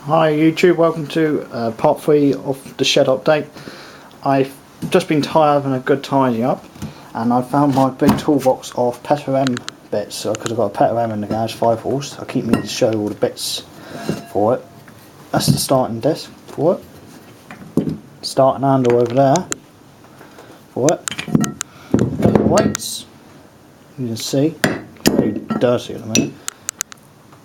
Hi YouTube, welcome to part 3 of the shed update. I've just been having a good tidy up and I found my big toolbox of Petter M bits, because I've got a Petter M in the garage 5 horse. I keep meaning to show all the bits for it. That's the starting disc for it. Starting handle over there for it. Got the weights, you can see, very dirty at the minute.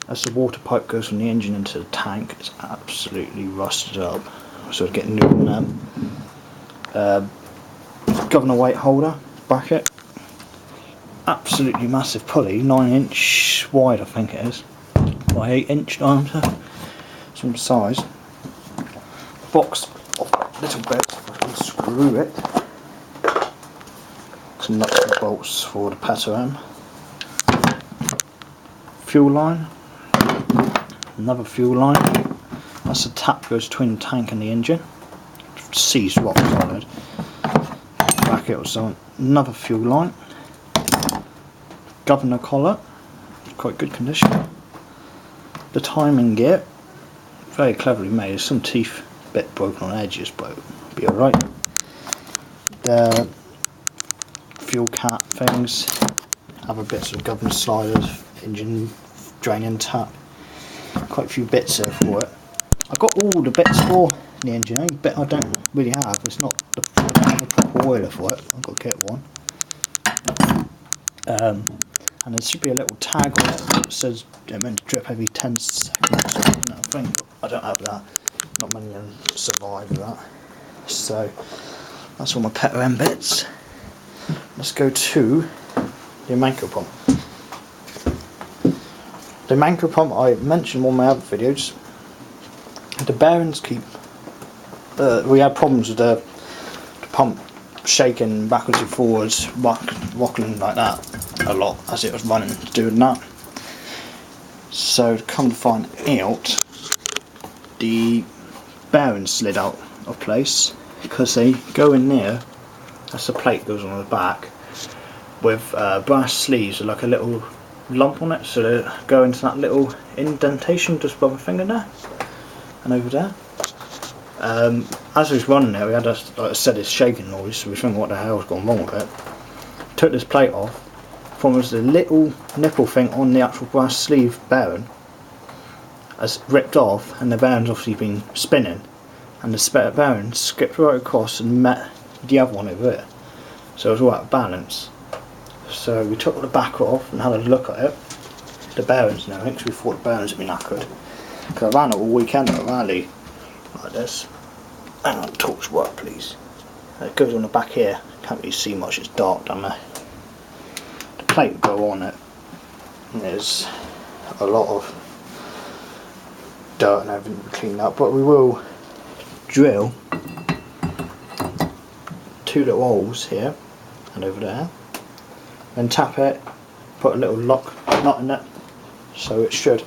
As the water pipe goes from the engine into the tank, it's absolutely rusted up, so we're getting new on them. Governor weight holder, bracket, absolutely massive pulley, 9" wide I think it is, by 8" diameter, some size. Box of little bits, if I can screw it. Some nuts and bolts for the Petter M. Fuel line. Another fuel line. That's the tap goes between the tank and the engine. Seized rock solid. Bracket or something. Another fuel line. Governor collar. Quite good condition. The timing gear. Very cleverly made. There's some teeth bit broken on edges, but it'll be alright. The fuel cap things. Other bits of governor sliders. Engine draining tap. Quite a few bits there for it. I got all the bits for the engine. The only bit I don't really have is not the proper oiler for it. I've got to get one. And there should be a little tag on it that says they're meant to drip every 10 seconds. No, I don't have that. Not many of them survive that. So that's all my Petter M bits. Let's go to the Emanco pump. The Emanco pump, I mentioned in one of my other videos, the bearings keep, we had problems with the pump shaking backwards and forwards, rocking like that a lot as it was running, doing that. So to come to find out, the bearings slid out of place because they go in there, that's the plate goes on the back, with brass sleeves with like a little lump on it, so they go into that little indentation just above my finger there and over there. As we was running there, we had like I said, this shaking noise, so we were thinking what the hell's gone wrong with it. Took this plate off, from was the little nipple thing on the actual brass sleeve bearing has ripped off, and the bearing's obviously been spinning, and the spare bearing skipped right across and met the other one over here, so it was all out of balance. So we took the back off and had a look at it, the bearings and everything, because we thought the bearings had been knackered. Because I ran it all weekend at a rally like this. Hang on, torch work please. It goes on the back here, can't really see much, it's dark down there. The plate will go on it, and there's a lot of dirt and everything to clean up, but we will drill 2 little holes here and over there. Then tap it, put a little lock nut in it, so it should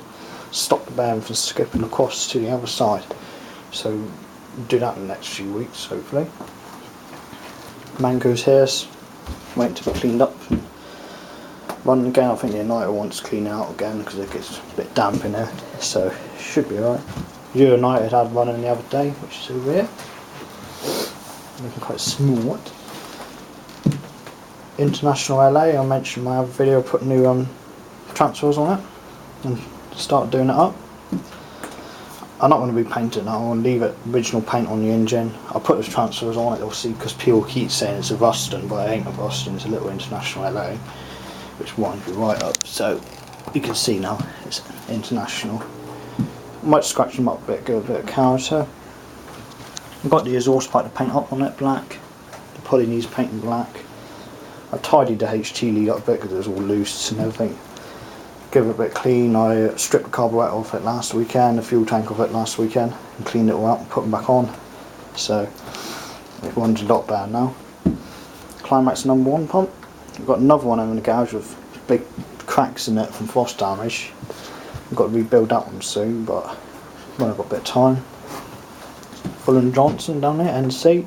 stop the bearing from skipping across to the other side. So we'll do that in the next few weeks, hopefully. Mango's here, waiting to be cleaned up. Running again, I think the igniter wants cleaning out again because it gets a bit damp in there, so it should be alright. United had running the other day, which is over here. Looking quite smooth. International LA, I mentioned in my other video, put new transfers on it and start doing it up. I'm not going to be painting it, I want to leave it original paint on the engine. I'll put the transfers on it, you'll see, because people keep saying it's a Ruston, but it ain't a Ruston, it's a little International LA, which winds me right up, so you can see now it's international. Might scratch them up a bit, give a bit of character. I've got the exhaust pipe to paint up on it black, the pulley needs painting black. I tidied the HT lead up a bit because it was all loose and everything. Give it a bit clean. I stripped the carburettor off it last weekend, the fuel tank off it last weekend, and cleaned it all out and put them back on. So it runs a lot better now. Climax #1 pump. I've got another one in the garage with big cracks in it from frost damage. I've got to rebuild that one soon, but when I've got a bit of time. Full & Johnson down there, NC.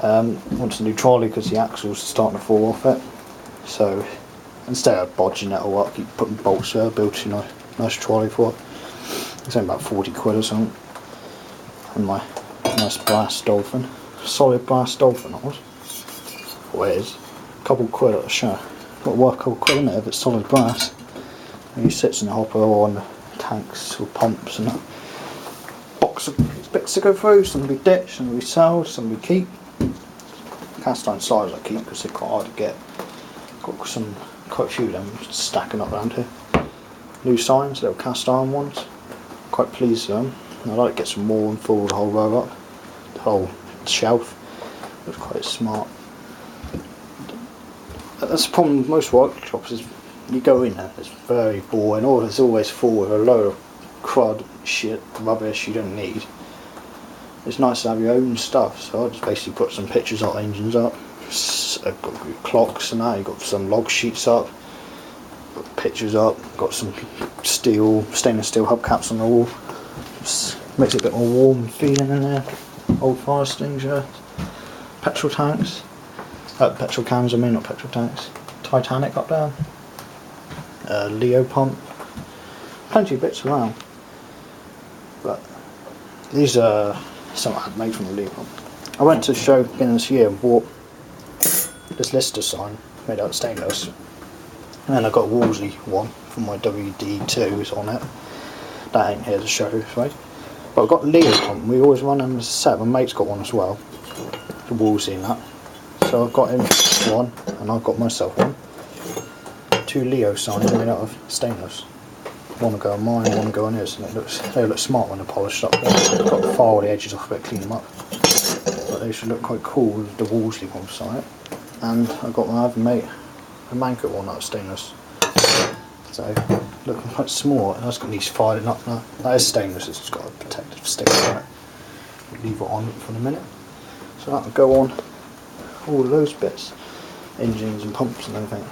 Wants a new trolley because the axle's starting to fall off it, so instead of bodging it all up, keep putting bolts there, built a nice trolley for it. It's only about 40 quid or something. And my nice brass dolphin, solid brass dolphin that was. Well, it is. A couple quid at the show. Got worth a couple quid in it if it's solid brass. And he sits in the hopper or on the tanks or pumps and that. Box of bits to go through, some we ditch, some we sell, some we keep. Cast iron sliders I keep because they're quite hard to get. Got quite a few of them stacking up around here. New signs, little cast iron ones. Quite pleased with them. I'd like to get some more and fill the whole row up. The whole shelf. Looks quite smart. That's the problem with most workshops is you go in there, it's very boring, or it's always full with a load of crud, shit, rubbish you don't need. It's nice to have your own stuff, so I just basically put some pictures of engines up. I've got clocks and that, you've got some log sheets up, got pictures up, got some stainless steel hubcaps on the wall. Just makes it a bit more warm feeling in there. Old fire extinguisher, petrol tanks, petrol cans I mean, not petrol tanks. Titanic up there, Leo pump, plenty of bits around. But these are some I had made from the Leo pump. I went to a show beginning this year and bought this Lister sign made out of stainless, and then I got a Wolseley one from my WD2s on it. That ain't here to show, right? But I've got Leo pump. We always run them as a set. My mate's got one as well, the Wolseley and that. So I've got him one, and I've got myself one. 2 Leo signs made out of stainless. One will go on mine, one will go on his, and they look smart when they're polished up. I've got to file the edges off a bit, clean them up. But they should look quite cool with the Wolseley pumps on it. And I've got my other mate, a Manco one out of stainless. So, looking quite small. It has got these filing up now. That is stainless, it's just got a protective sticker on it. Leave it on for a minute. So that will go on all of those bits. Engines and pumps and everything.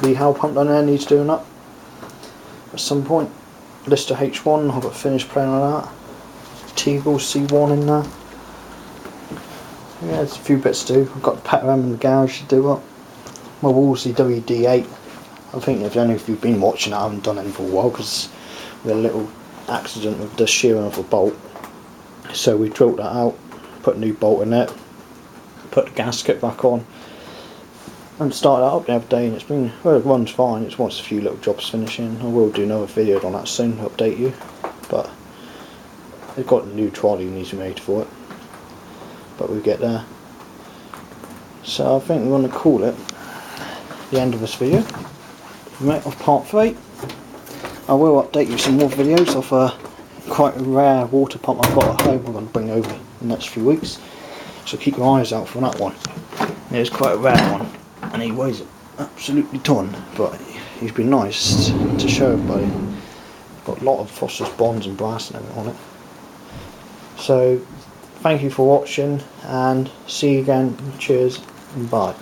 The Hal pump down there needs doing up at some point. Lister H1, I've got a finished plan on that. Teagle C1 in there. Yeah, there's a few bits to do. I've got the Pet RAM in the garage to do up. My Wolseley WD8. I think if any of you've been watching it, I haven't done any for a while because we had a little accident with the shearing of a bolt. So we drilled that out, put a new bolt in it, put the gasket back on, and started that up the other day, and it's been, well, it runs fine. It's wants a few little jobs finishing. I will do another video on that soon to update you, but they've got a new trolley needs to be made for it, but we'll get there. So I think we're going to call it the end of this video of part 3. I will update you some more videos of a quite a rare water pump I've got at home I'm going to bring over in the next few weeks, so keep your eyes out for that one. It is quite a rare one and he weighs absolutely ton, but he's been nice to show everybody. Got a lot of phosphorus bonds and brass and everything on it. So thank you for watching and see you again. Cheers and bye.